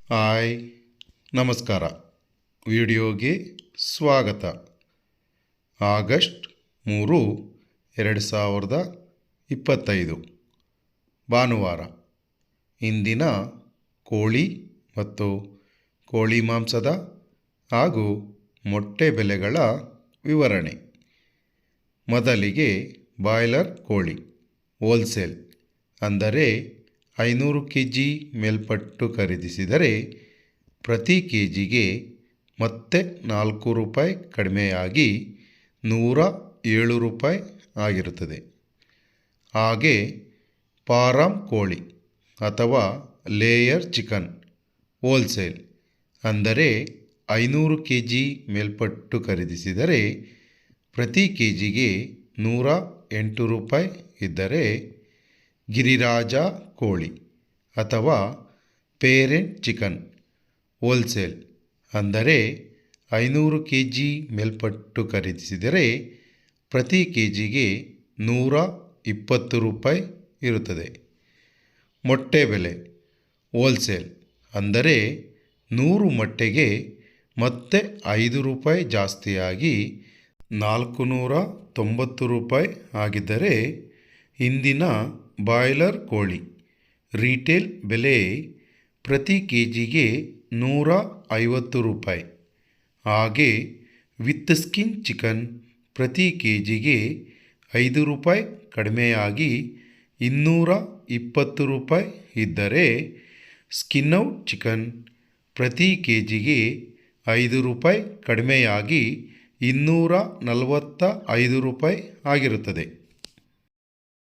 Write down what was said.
Hi, ನಮಸ್ಕಾರ. ವಿಡಿಯೋಗೆ ಸ್ವಾಗತ. ಆಗಸ್ಟ್ 3, 2025 ಭಾನುವಾರ. ಇಂದಿನ ಕೋಳಿ ಮತ್ತು ಕೋಳಿ ಮಾಂಸದ ಹಾಗೂ ಮೊಟ್ಟೆ ಬೆಲೆಗಳ ವಿವರಣೆ. ಮೊದಲಿಗೆ ಬಾಯ್ಲರ್ ಕೋಳಿ ಹೋಲ್ಸೇಲ್ ಅಂದರೆ 500 kg ಮೇಲ್ಪಟ್ಟು ಖರೀದಿಸಿದರೆ ಪ್ರತಿ ಕೆಜಿಗೆ ಮತ್ತೆ 4 ರೂಪಾಯಿ ಕಡಿಮೆಯಾಗಿ 107 ರೂಪಾಯಿ ಆಗಿರುತ್ತದೆ. ಹಾಗೆ ಫಾರಂ ಕೋಳಿ ಅಥವಾ ಲೇಯರ್ ಚಿಕನ್ ಹೋಲ್ಸೇಲ್ ಅಂದರೆ 500 kg ಮೇಲ್ಪಟ್ಟು ಖರೀದಿಸಿದರೆ ಪ್ರತಿ ಕೆಜಿಗೆ 108 ರೂಪಾಯಿ ಇದ್ದರೆ, ಗಿರಿರಾಜ ಕೋಳಿ ಅಥವಾ ಪೇರೆಂಟ್ ಚಿಕನ್ ಹೋಲ್ಸೇಲ್ ಅಂದರೆ 500 kg ಮೇಲ್ಪಟ್ಟು ಖರೀದಿಸಿದರೆ ಪ್ರತಿ ಕೆಜಿಗೆ 120 ರೂಪಾಯಿ ಇರುತ್ತದೆ. ಮೊಟ್ಟೆ ಬೆಲೆ ಹೋಲ್ಸೇಲ್ ಅಂದರೆ 100 ಮೊಟ್ಟೆಗೆ ಮತ್ತೆ 5 ರೂಪಾಯಿ ಜಾಸ್ತಿಯಾಗಿ 490 ರೂಪಾಯಿ ಆಗಿದ್ದರೆ, ಇಂದಿನ ಬಾಯ್ಲರ್ ಕೋಳಿ ರೀಟೇಲ್ ಬೆಲೆ ಪ್ರತಿ ಕೆಜಿಗೆ 150 ರೂಪಾಯಿ. ಹಾಗೆ ವಿತ್ ಸ್ಕಿನ್ ಚಿಕನ್ ಪ್ರತಿ ಕೆಜಿಗೆ 5 ರೂಪಾಯಿ ಕಡಿಮೆಯಾಗಿ 220 ರೂಪಾಯಿ ಇದ್ದರೆ, ಸ್ಕಿನ್ ಔಟ್ ಚಿಕನ್ ಪ್ರತಿ ಕೆಜಿಗೆ 5 ರೂಪಾಯಿ ಕಡಿಮೆಯಾಗಿ 245 ರೂಪಾಯಿ ಆಗಿರುತ್ತದೆ.